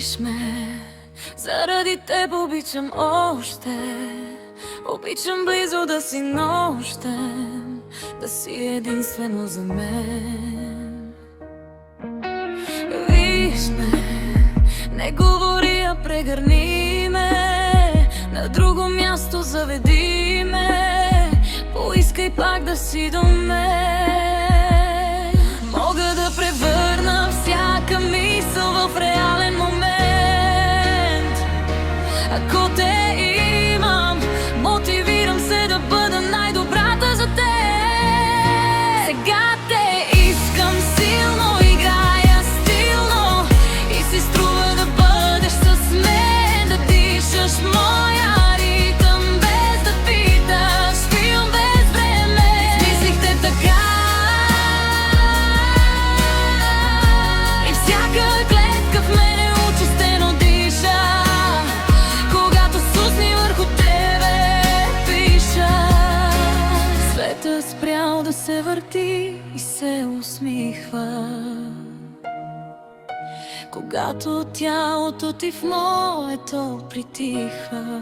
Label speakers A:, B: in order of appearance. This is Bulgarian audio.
A: Виж ме, заради теб обичам още. Обичам близо да си нощем, да си единствено за мен. Виж ме, не говори, а прегърни ме, на друго място заведи ме, поискай пак да си до мен. Мога да превърна всяка мисъл в реален момент. Ако те имам, мотивирам се да бъда най-добрата за те. Сега те искам силно, играя стилно и си струва да бъдеш с мен, да дишаш моя ритъм без да питаш, филм без време. Смислихте така и всяка клетка в мене участено диша, когато с усни върху тебе пиша. Света спрял да се върти и се усмихва, когато тялото ти в моето притихва.